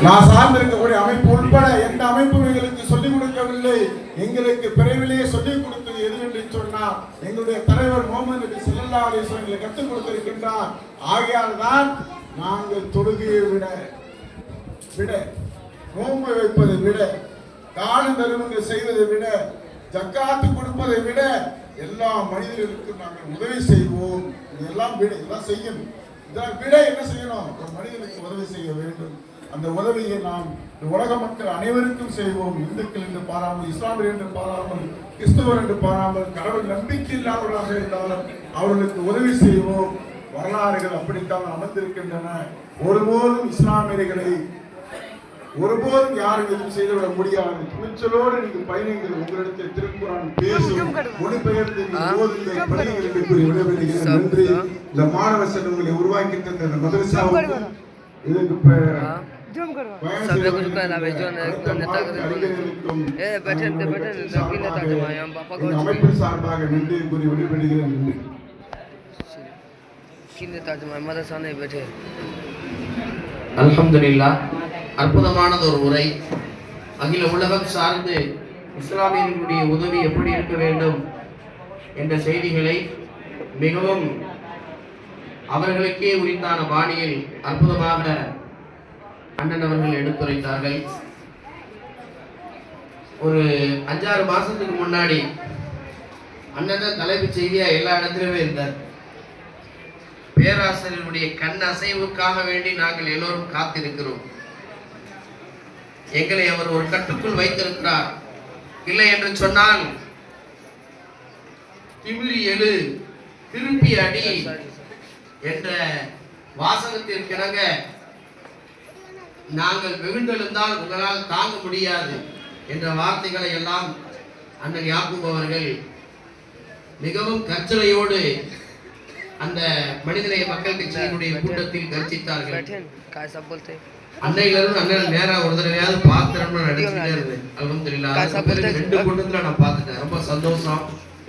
நான் சார்ந்திருக்கக்கூடிய அமைப்பு உட்பட எந்த அமைப்பும் எங்களுக்கு சொல்லிக் கொடுக்கவில்லை. எங்களுக்கு பிறவிலேயே சொல்லிக் கொடுத்தது எது என்று சொன்னால் எங்களுடைய தலைவர் முகமது நபி ஸல்லல்லாஹு அலைஹி வஸல்லம் எங்களுக்கு கற்றுக் கொடுத்திருக்கின்றார். ஆகையால் தான் நாங்கள் தொழுகையை விட நோன்பு வைப்பதை விட தான தர்மங்கள் செய்வதை விட ஜக்காத்து கொடுப்பதை விட எல்லா மனிதர்களுக்கும் நாங்கள் உதவி செய்வோம். இதெல்லாம் விட இதெல்லாம் செய்யணும். இதெல்லாம் விட என்ன செய்யணும்? ஒரு மனிதனுக்கு உதவி செய்ய வேண்டும். அந்த உதவியை நாம் உலக மக்கள் அனைவருக்கும் செய்வோம். இந்துக்கள் என்று பாராமல், இஸ்லாமியர் என்று பாராமல், கிறிஸ்தவர் என்று பாராமல், கடவுள் நம்பிக்கை இல்லாதவர்களாக இருந்தாலும் அவர்களுக்கு உதவி செய்வோம். வரலாறுகள் அப்படித்தான் அமர்ந்திருக்கின்றன. ஒருபோதும் இஸ்லாமியர்களை ஒருபோதும் யாரும் எதுவும் செய்துவிட முடியாது. துணிச்சலோடு நீங்கள் பயணிகள். உங்களிடத்தில் திருக்குறான் பேசும், மொழிபெயர்த்து ஓதுங்கள், படியுங்கள் என்று கூறி விடைபெறுகிறேன். நன்றி. இந்த மாணவ செல்வங்களை உருவாக்கி தந்த மதரசாவுக்கு இதுக்கு அமைப்பு சார்பாக நன்றி கூறி விடைபெறுகிறேன். நன்றி. அல்ஹம்துலில்லாஹ். அற்புதமானது ஒரு உரை. அகில உலகம் சார்ந்து இஸ்லாமியர்களுடைய உதவி எப்படி இருக்க வேண்டும் என்ற செய்திகளை மிகவும் அவர்களுக்கே உரித்தான பாணியில் அற்புதமாக அண்ணன் அவர்கள் எடுத்துரைத்தார்கள். ஒரு 5-6 மாசத்துக்கு முன்னாடி அண்ணன் தான் தலைப்புச் செய்தியா எல்லா இடத்திலுமே இருந்தார். பேராசிரியருடைய கண் அசைவுக்காக வேண்டி நாங்கள் எல்லோரும் காத்திருக்கிறோம். எங்களை அவர் ஒரு கட்டுக்குள் வைத்திருக்கிறார். இல்லை என்று சொன்னால் திமிரி எழு, திருப்பி அடி என்ற வாசகத்திற்கிணங்க நாங்கள் வெகுண்டெழுந்தால் உங்களால் தாங்க முடியாது என்ற வார்த்தைகளை எல்லாம் அண்ணன் யாக்கூப் அவர்கள் மிகவும் கச்சலையோடு அந்த மனிதநேய மக்கள் கட்சியினுடைய கூட்டத்தில் கர்ச்சித்தார்கள். அன்னையிலிருந்து அண்ணன் நேரா ஒரு தடவையாவது பார்த்துறோம்னு நினைச்சுட்டே இருந்தேன். அல்ஹம்துலில்லாஹ் 2 கூட்டத்துல நான் பார்த்துட்டேன். ரொம்ப சந்தோஷம்.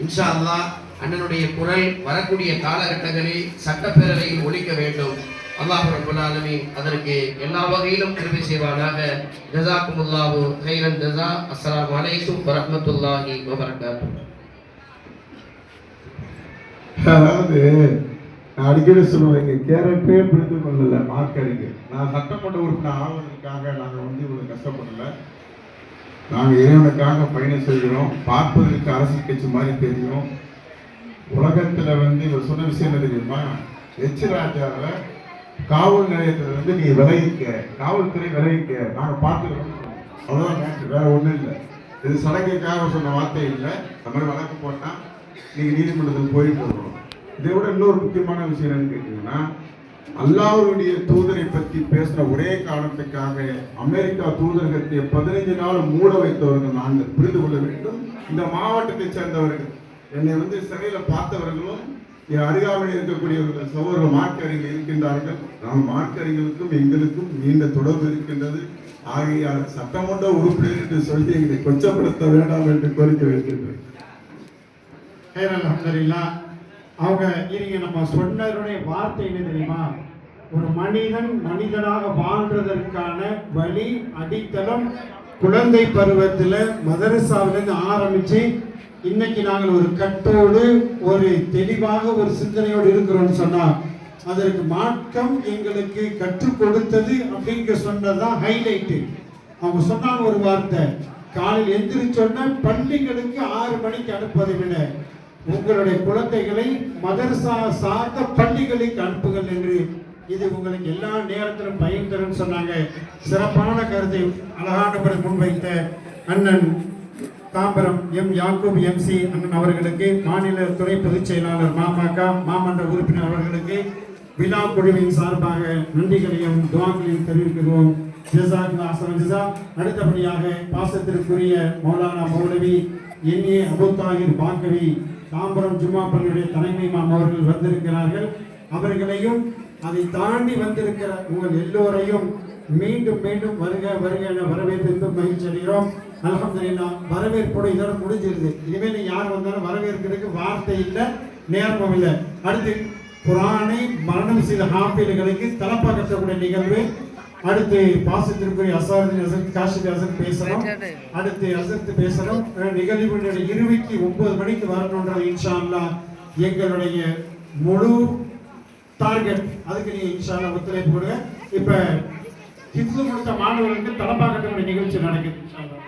இன்ஷா அல்லாஹ் அண்ணனுடைய குரல் வரக்கூடிய காலகட்டங்களில் சட்டப்பேரவையில் ஒலிக்க வேண்டும். அல்லாஹ் ரப்பல் ஆலமீன் அதற்கு எல்லா வகையிலும் கிருபை செய்வானாக. ஜஸாக்குமுல்லாஹு கைரன் ஜஸா. அஸ்ஸலாமு அலைக்கும் வரஹ்மத்துல்லாஹி வபரகாத்துஹு. அதாவது நான் அடிக்கடி சொல்லுவேன், கேரக்டரே புரிந்து கொள்ளல மார்க்கடிக்கு. நான் சட்டமன்ற உறுப்பினர் ஆவதற்காக நாங்கள் இவ்வளவு கஷ்டப்படல. நாங்கள் இறைவனுக்காக பயணம் செய்கிறோம். பார்ப்பதற்கு அரசியல் கட்சி மாதிரி தெரியும். உலகத்துல இவர் சொன்ன விஷயம் என்ன தெரியுமா? எச் ராஜாவை காவல் நிலையத்துல நீ விலகிக்க, காவல்துறை விலகிக்க, நாங்க பார்த்துக்கிறோம். அவ்வளவுதான் மேட்ரு, வேற ஒண்ணும் இல்லை. இது சடங்குக்காக சொன்ன வார்த்தை இல்லை. அந்த மாதிரி வழக்கு போட்டா நீங்க நீதிமன்றத்தில் போயிட்டு வரணும். இதை விட இன்னொரு முக்கியமான விஷயம் என்னன்னு கேட்டீங்கன்னா, அல்லாஹ்வுடைய தூதரை பற்றி பேசுற ஒரே காரணத்துக்காக அமெரிக்கா தூதரகத்தை 15 நாள் மூட வைத்தவர்கள் நாங்கள் புரிந்து கொள்ள வேண்டும். இந்த மாவட்டத்தை சேர்ந்தவர்கள் என்னை சிறையில பார்த்தவர்களும் என் அருகாமையில் இருக்கக்கூடியவர்கள் சகோதரர்கள் மார்க்கறிஞர்கள் இருக்கின்றார்கள். நாம் மார்க்கறிஞர்களுக்கும் எங்களுக்கும் நீண்ட தொடர்பு இருக்கின்றது. ஆகையால் சட்டமன்ற உறுப்பினர் என்று சொல்லி எங்களை கொச்சப்படுத்த வேண்டாம் என்று கோரிக்கை வைக்கின்றேன். அல்ஹம்துலில்லாஹ். அவங்க இருங்க, நம்ம சொன்னருடைய வார்த்தை என்ன தெரியுமா? ஒரு மனிதன் மனிதனாக வாழ்றதற்கான வழி அடித்தளம் குழந்தை பருவத்தில் மதரசாவிலிருந்து ஆரம்பிச்சு இன்னைக்கு நாங்கள் ஒரு கட்டோடு ஒரு தெளிவாக ஒரு சிந்தனையோடு இருக்கிறோம்னு சொன்னா அதற்கு மாற்றம் எங்களுக்கு கற்றுக் கொடுத்தது அப்படிங்கிற சொன்னதுதான் ஹைலைட்டு. அவங்க சொன்னாங்க ஒரு வார்த்தை, காலையில் எந்திரிச்சோன்னா பள்ளிகளுக்கு 6 மணிக்கு அனுப்புவதை விட உங்களுடைய குழந்தைகளை மதரசா சார்ந்த பள்ளிகளுக்கு அனுப்புங்கள் என்று. இது உங்களுக்கு எல்லா நேரத்திலும் பயன் தரும் சொன்னாங்க. சிறப்பான கருத்தை அழகான முன்வைத்த அண்ணன் தாம்பரம் எம் யாக்கூப் எம்சி அண்ணன் அவர்களுக்கு, மாநில துணை பொதுச் செயலாளர் மாமக மாமன்ற உறுப்பினர் அவர்களுக்கு விழா குழுவின் சார்பாக நன்றிகளையும் துஆக்களையும் தெரிவிக்கிறோம். அடுத்தபடியாக பாசத்திற்குரிய மௌலானா மௌலவி என்.ஏ. அபு தாஹிர் பாக்கவி தாம்பரம் ஜும்மா பள்ளியுடைய தலைமை இமாம் அவர்கள் வந்திருக்கிறார்கள். அவர்களையும் அதை தாண்டி வந்திருக்கிற உங்கள் எல்லோரையும் மீண்டும் மீண்டும் வருக வருக என வரவேற்று மகிழ்ச்சி அடைகிறோம். அல்ஹம்துலில்லாஹ். வரவேற்போட இதோட முடிஞ்சிருது. இனிமேல் யார் வந்தாலும் வரவேற்கிறதுக்கு வார்த்தை இல்லை, நேரமும் இல்லை. அடுத்து குர்ஆனை மரணம் செய்த ஹாஃபில்களுக்கு தலப்பா கட்டக்கூடிய நிகழ்வு அடுத்து பாசத்திற்குரிய அசாரதின் அசரத் காஷிப் அசரத் பேசணும். அடுத்து அசரத் பேசணும். நிகழ்வுடைய இறுதிக்கு 9 மணிக்கு வரணுன்றது இன்ஷா அல்லாஹ் எங்களுடைய முழு டார்கெட். அதுக்கு நீங்க இன்ஷா அல்லாஹ் ஒத்துழைப்பு கொடுங்க. இப்ப ஹிஃப்ஸ் முடித்த மாணவர்களுக்கு தலப்பாக்கட்டுடைய நிகழ்ச்சி நடக்குது இன்ஷா அல்லாஹ்.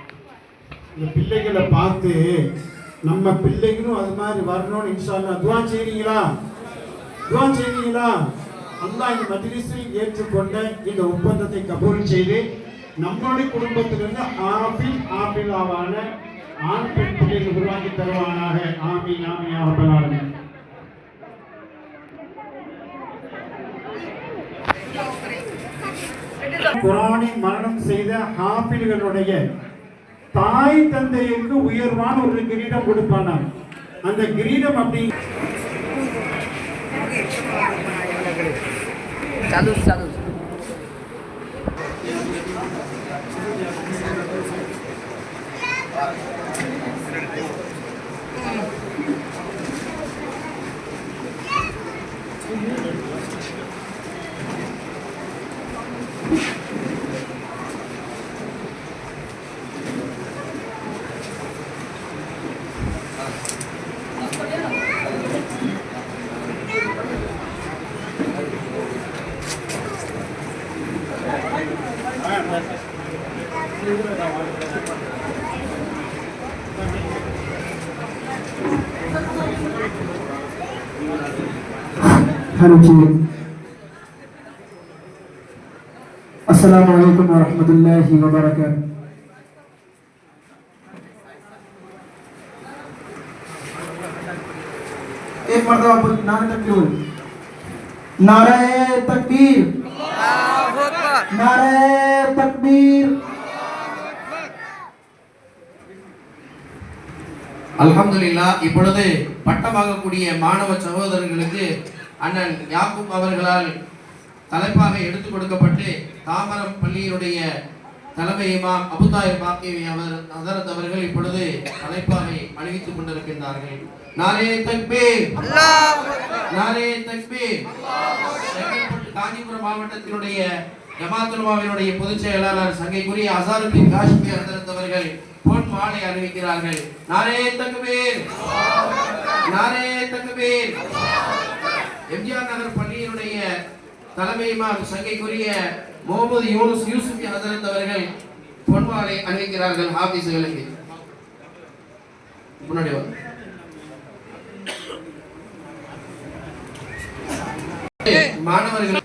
இந்த பிள்ளைகளை பார்த்து நம்ம பிள்ளைகளும் அது மாதிரி வரணும்னு இன்ஷா அல்லாஹ் துஆ செய்றீங்களா? துஆ செய்றீங்களா? அல்லாஹ் இந்த மஜ்லிஸில் ஏற்றுக்கொண்ட இந்த ஒப்பந்தத்தை கபூல் செய்து நம்மளுடைய குடும்பத்திலிருந்து ஆபிலாவான ஆண் பெண் பிள்ளைகள் உருவாக்கி தருவானாக. ஆமீன் ஆமீன் யா ரப்பல் ஆலமீன். குர்ஆனை மரணம் செய்த ஹாஃபில்களுடைய தாய் தந்தைக்கு உயர்வான ஒரு கிரீடம் கொடுப்பானாம். அந்த கிரீடம் அப்படி चालू चालू अस्सलामुअलैकुम वरहमतुल्लाहि वबरकातुहू। एक मरतबा बोल नारे तकबीर, नारे तकबीर, नारे तकबीर। அல்ஹம்துலில்லாஹ். இப்பொழுது பட்டமாகக்கூடிய மாணவ சகோதரர்களுக்கு அண்ணன் யாக்கூப் அவர்களால் தலைப்பாக எடுத்துக் கொடுக்கப்பட்டு தாமரம் பள்ளியினுடைய தலைமை இமாம் அபுதாயிர் பாக்கி ஹதரத் அவர்கள் இப்பொழுது தலைப்பாகை அணிவித்துக் கொண்டிருக்கின்றார்கள். நாரே தக்பீர், நாரே தக்பீர். காஞ்சிபுரம் மாவட்டத்தினுடைய ஜமாத்துல் உலமாவினுடைய பொதுச் செயலாளர் சங்கைக்குரிய அசாருதீன் காஷ்மி ஹதரத் அவர்கள் பொன் மாலை அறிவிக்கிறார்கள். நாரே தக்பீர், நாரே தக்பீர். எம்ஜிஆர் நகர் பள்ளியினுடைய தலைமை இமாம் சங்கைக்குரிய முகமது யூனுஸ் யூசுப் ஹசரத் அவர்கள் பொன் மாலை அணிவிக்கிறார்கள். ஹாஃபிஸ்களுக்கு முன்னாடி மாணவர்கள்